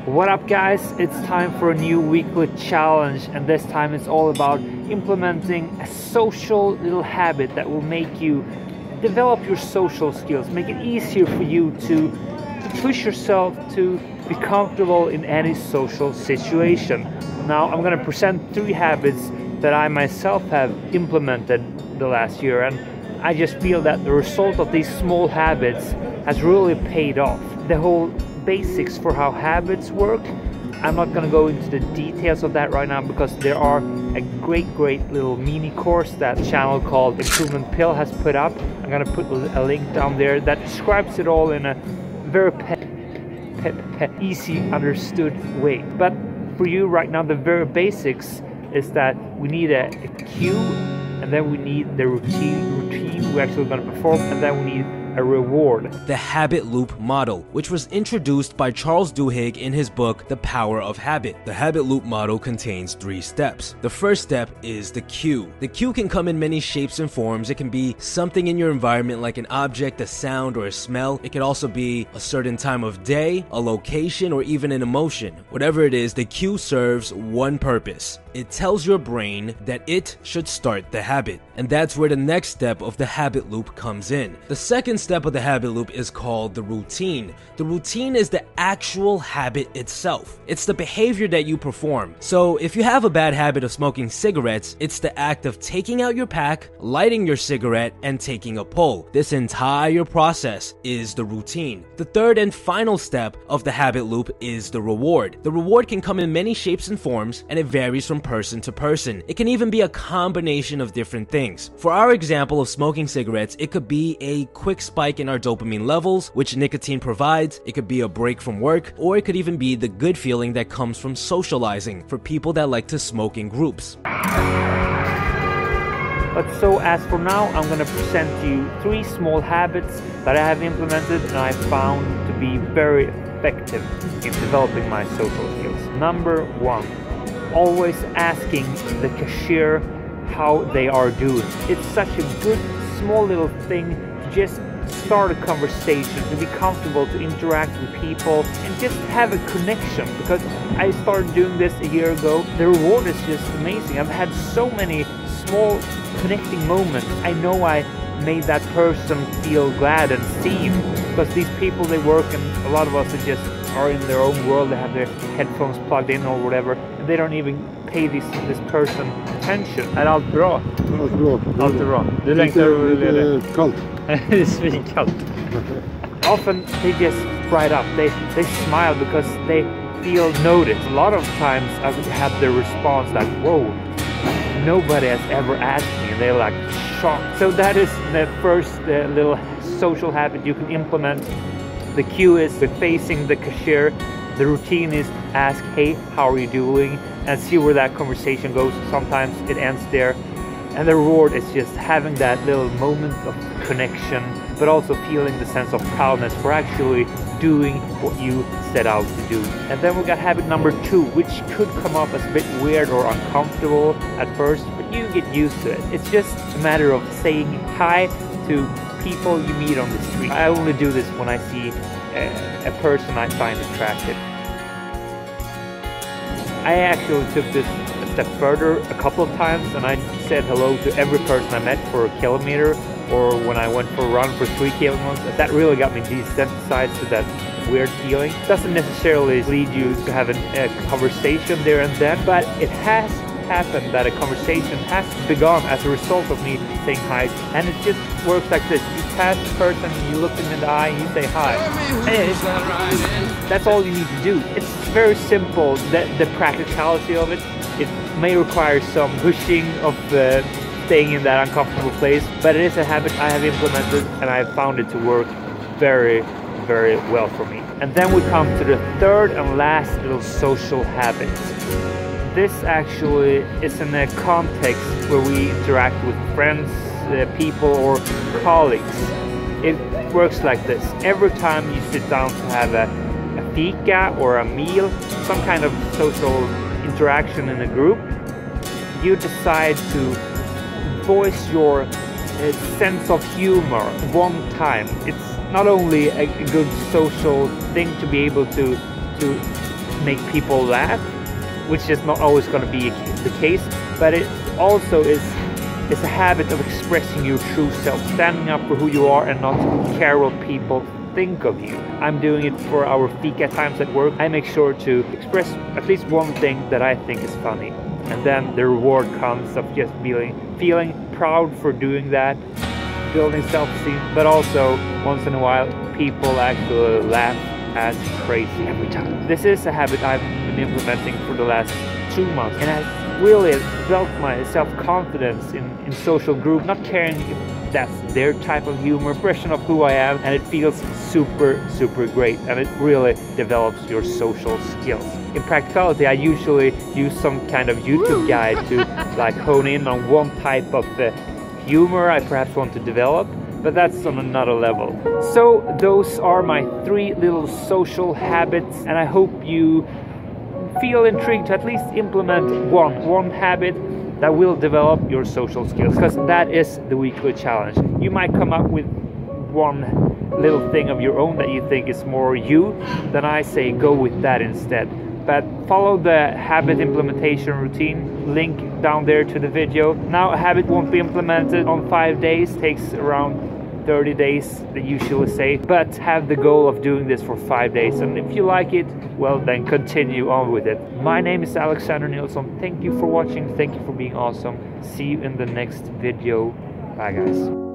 What up guys, it's time for a new weekly challenge, and this time it's all about implementing a social little habit that will make you develop your social skills, make it easier for you to push yourself to be comfortable in any social situation. Now I'm going to present 3 habits that I myself have implemented the last year, and I just feel that the result of these small habits has really paid off. The whole basics for how habits work, I'm not going to go into the details of that right now because there are a great little mini course that channel called Improvement Pill has put up. I'm going to put a link down there that describes it all in a very easy understood way. But for you right now, the very basics is that we need a cue, and then we need the routine we're actually going to perform, and then we need a reward. The habit loop model, which was introduced by Charles Duhigg in his book The Power of Habit. The habit loop model contains 3 steps. The first step is the cue. The cue can come in many shapes and forms. It can be something in your environment like an object, a sound, or a smell. It could also be a certain time of day, a location, or even an emotion. Whatever it is, the cue serves one purpose. It tells your brain that it should start the habit. And that's where the next step of the habit loop comes in. The second step of the habit loop is called the routine. The routine is the actual habit itself. It's the behavior that you perform. So if you have a bad habit of smoking cigarettes, it's the act of taking out your pack, lighting your cigarette, and taking a pull. This entire process is the routine. The third and final step of the habit loop is the reward. The reward can come in many shapes and forms, and it varies from person to person. It can even be a combination of different things. For our example of smoking cigarettes, it could be a quick spike in our dopamine levels, which nicotine provides. It could be a break from work, or it could even be the good feeling that comes from socializing for people that like to smoke in groups. But so as for now, I'm going to present you 3 small habits that I have implemented and I found to be very effective in developing my social skills. Number 1, always asking the cashier how they are doing. It's such a good small little thing to just start a conversation, to be comfortable, to interact with people and just have a connection, because I started doing this a year ago. The reward is just amazing. I've had so many small connecting moments. I know I made that person feel glad and seen, because these people, they work, and a lot of us are in their own world. They have their headphones plugged in or whatever, and they don't even pay this person attention. Är allt bra? Allt bra. Allt är bra. Du längtar lite kallt. Det är svinkallt. Often they just bright up. They smile because they feel noticed. A lot of times I would have the response like, whoa, nobody has ever asked me, and they're like shocked. So that is the first little social habit you can implement. The cue is facing the cashier. The routine is ask, hey, how are you doing? And see where that conversation goes. Sometimes it ends there. And the reward is just having that little moment of connection, but also feeling the sense of proudness for actually doing what you set out to do. And then we got habit number 2, which could come up as a bit weird or uncomfortable at first, but you get used to it. It's just a matter of saying hi to people you meet on the street. I only do this when I see a person I find attractive. I actually took this a step further a couple of times, and I said hello to every person I met for a kilometer, or when I went for a run for 3 kilometers. That really got me desensitized to that weird feeling. It doesn't necessarily lead you to have a conversation there and then, but it has happened that a conversation has begun as a result of me saying hi, and it just works like this. You pass the person, you look them in the eye, and you say hi. That's all you need to do. It's very simple. The practicality of it, it may require some pushing of staying in that uncomfortable place, but it is a habit I have implemented, and I have found it to work very well for me. And then we come to the third and last little social habit. This actually is in a context where we interact with friends, people, or colleagues. It works like this. Every time you sit down to have a fika or a meal, some kind of social interaction in a group, you decide to voice your sense of humor one time. It's not only a good social thing to be able to make people laugh, which is not always going to be the case, but it also is a habit of expressing your true self, standing up for who you are and not care what people think of you. I'm doing it for our fika times at work. I make sure to express at least one thing that I think is funny, and then the reward comes of just feeling proud for doing that, building self-esteem, but also once in a while people actually laugh as crazy every time. This is a habit I've been implementing for the last 2 months, and I really built my self-confidence in social group, not caring if that's their type of humor, expression of who I am, and it feels super great, and it really develops your social skills. In practicality, I usually use some kind of YouTube guide to like hone in on one type of humor I perhaps want to develop, but that's on another level. So those are my 3 little social habits, and I hope you feel intrigued to at least implement one habit that will develop your social skills, because that is the weekly challenge. You might come up with one little thing of your own that you think is more you, then I say go with that instead. But follow the habit implementation routine, link down there to the video. Now a habit won't be implemented on 5 days, takes around 30 days, they usually say, but have the goal of doing this for 5 days. And if you like it, well then continue on with it. My name is Alexander Nilsson. Thank you for watching, thank you for being awesome. See you in the next video. Bye guys.